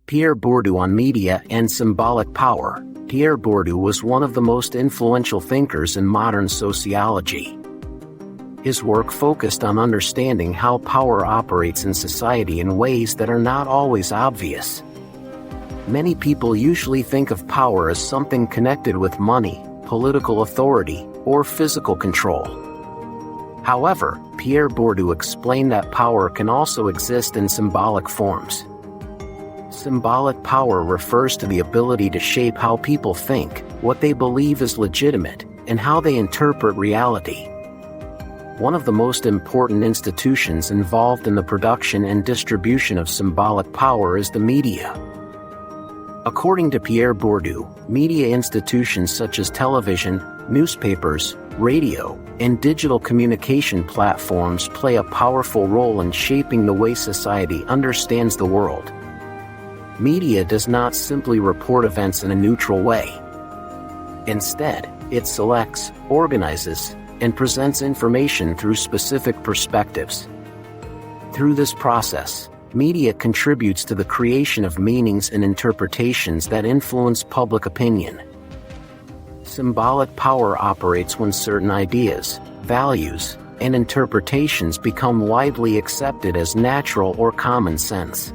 Pierre Bourdieu on Media and Symbolic Power. Pierre Bourdieu was one of the most influential thinkers in modern sociology. His work focused on understanding how power operates in society in ways that are not always obvious. Many people usually think of power as something connected with money, political authority, or physical control. However, Pierre Bourdieu explained that power can also exist in symbolic forms. Symbolic power refers to the ability to shape how people think, what they believe is legitimate, and how they interpret reality. One of the most important institutions involved in the production and distribution of symbolic power is the media. According to Pierre Bourdieu, media institutions such as television, newspapers, radio, and digital communication platforms play a powerful role in shaping the way society understands the world. Media does not simply report events in a neutral way. Instead, it selects, organizes, and presents information through specific perspectives. Through this process, media contributes to the creation of meanings and interpretations that influence public opinion. Symbolic power operates when certain ideas, values, and interpretations become widely accepted as natural or common sense.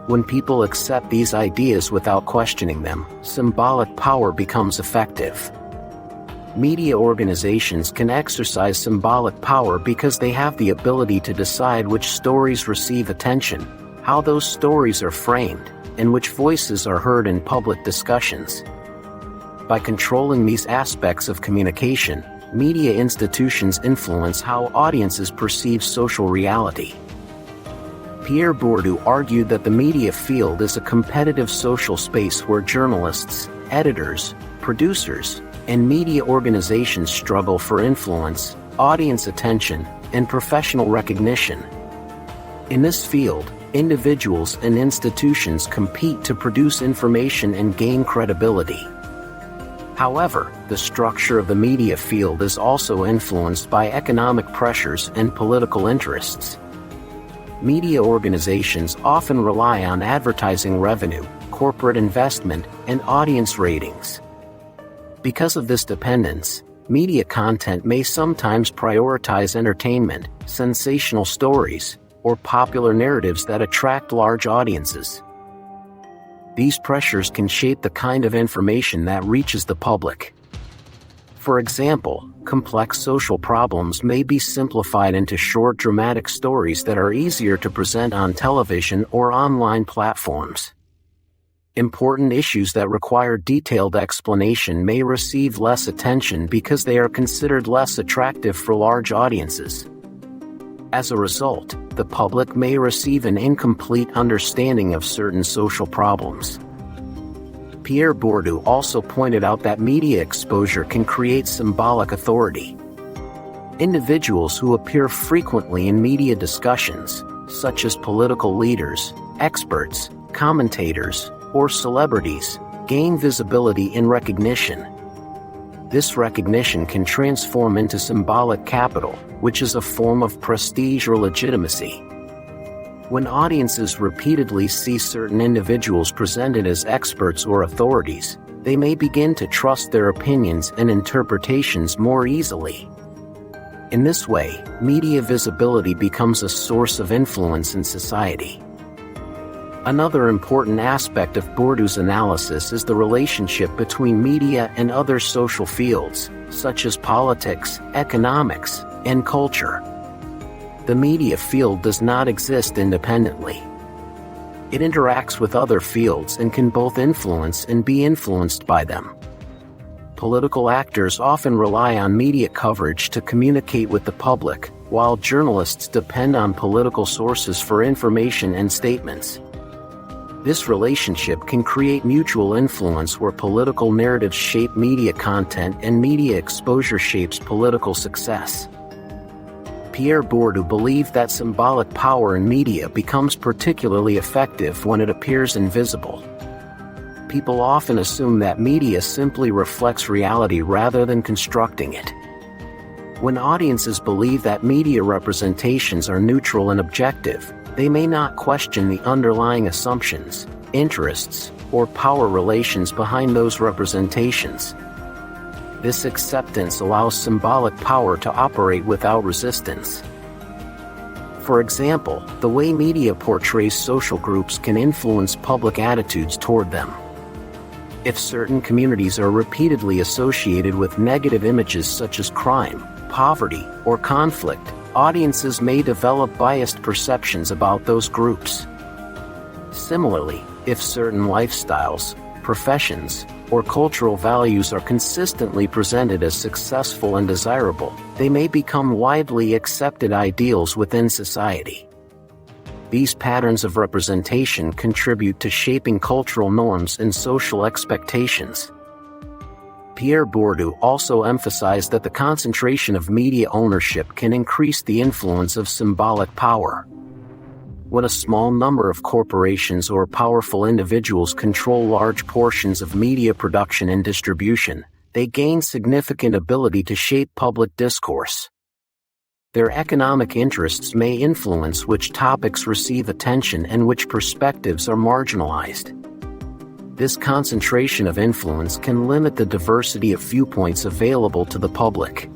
When people accept these ideas without questioning them, symbolic power becomes effective. Media organizations can exercise symbolic power because they have the ability to decide which stories receive attention, how those stories are framed, and which voices are heard in public discussions. By controlling these aspects of communication, media institutions influence how audiences perceive social reality. Pierre Bourdieu argued that the media field is a competitive social space where journalists, editors, producers, and media organizations struggle for influence, audience attention, and professional recognition. In this field, individuals and institutions compete to produce information and gain credibility. However, the structure of the media field is also influenced by economic pressures and political interests. Media organizations often rely on advertising revenue, corporate investment, and audience ratings. Because of this dependence, media content may sometimes prioritize entertainment, sensational stories, or popular narratives that attract large audiences. These pressures can shape the kind of information that reaches the public. For example, complex social problems may be simplified into short dramatic stories that are easier to present on television or online platforms. Important issues that require detailed explanation may receive less attention because they are considered less attractive for large audiences. As a result, the public may receive an incomplete understanding of certain social problems. Pierre Bourdieu also pointed out that media exposure can create symbolic authority. Individuals who appear frequently in media discussions, such as political leaders, experts, commentators, or celebrities, gain visibility and recognition. This recognition can transform into symbolic capital, which is a form of prestige or legitimacy. When audiences repeatedly see certain individuals presented as experts or authorities, they may begin to trust their opinions and interpretations more easily. In this way, media visibility becomes a source of influence in society. Another important aspect of Bourdieu's analysis is the relationship between media and other social fields, such as politics, economics, and culture. The media field does not exist independently. It interacts with other fields and can both influence and be influenced by them. Political actors often rely on media coverage to communicate with the public, while journalists depend on political sources for information and statements. This relationship can create mutual influence where political narratives shape media content and media exposure shapes political success. Pierre Bourdieu believed that symbolic power in media becomes particularly effective when it appears invisible. People often assume that media simply reflects reality rather than constructing it. When audiences believe that media representations are neutral and objective, they may not question the underlying assumptions, interests, or power relations behind those representations. This acceptance allows symbolic power to operate without resistance. For example, the way media portrays social groups can influence public attitudes toward them. If certain communities are repeatedly associated with negative images such as crime, poverty, or conflict, audiences may develop biased perceptions about those groups. Similarly, if certain lifestyles, professions, or cultural values are consistently presented as successful and desirable, they may become widely accepted ideals within society. These patterns of representation contribute to shaping cultural norms and social expectations. Pierre Bourdieu also emphasized that the concentration of media ownership can increase the influence of symbolic power. When a small number of corporations or powerful individuals control large portions of media production and distribution, they gain significant ability to shape public discourse. Their economic interests may influence which topics receive attention and which perspectives are marginalized. This concentration of influence can limit the diversity of viewpoints available to the public.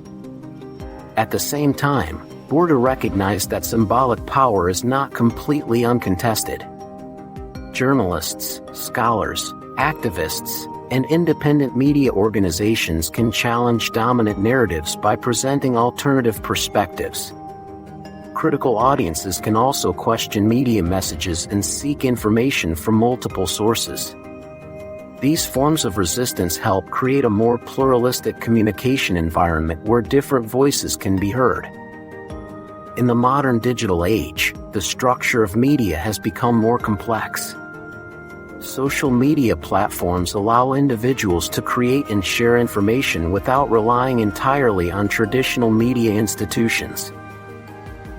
At the same time, Bourdieu recognized that symbolic power is not completely uncontested. Journalists, scholars, activists, and independent media organizations can challenge dominant narratives by presenting alternative perspectives. Critical audiences can also question media messages and seek information from multiple sources. These forms of resistance help create a more pluralistic communication environment where different voices can be heard. In the modern digital age, the structure of media has become more complex. Social media platforms allow individuals to create and share information without relying entirely on traditional media institutions.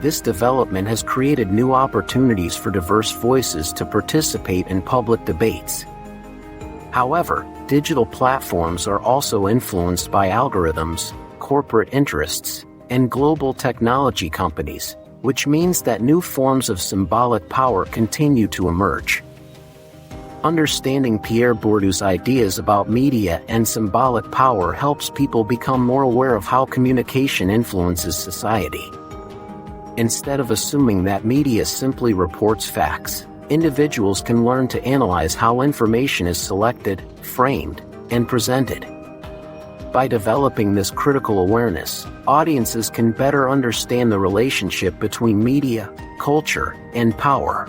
This development has created new opportunities for diverse voices to participate in public debates. However, digital platforms are also influenced by algorithms, corporate interests, and global technology companies, which means that new forms of symbolic power continue to emerge. Understanding Pierre Bourdieu's ideas about media and symbolic power helps people become more aware of how communication influences society. Instead of assuming that media simply reports facts, individuals can learn to analyze how information is selected, framed, and presented. By developing this critical awareness, audiences can better understand the relationship between media, culture, and power.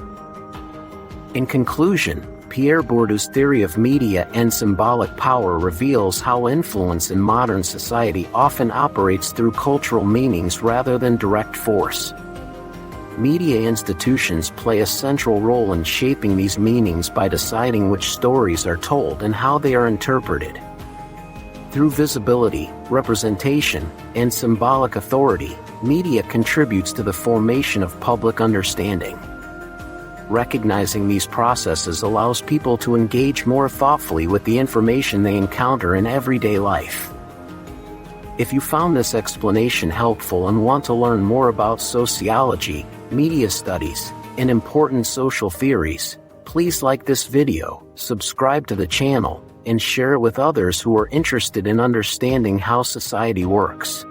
In conclusion, Pierre Bourdieu's theory of media and symbolic power reveals how influence in modern society often operates through cultural meanings rather than direct force. Media institutions play a central role in shaping these meanings by deciding which stories are told and how they are interpreted. Through visibility, representation, and symbolic authority, media contributes to the formation of public understanding. Recognizing these processes allows people to engage more thoughtfully with the information they encounter in everyday life. If you found this explanation helpful and want to learn more about sociology, media studies, and important social theories, please like this video, subscribe to the channel, and share it with others who are interested in understanding how society works.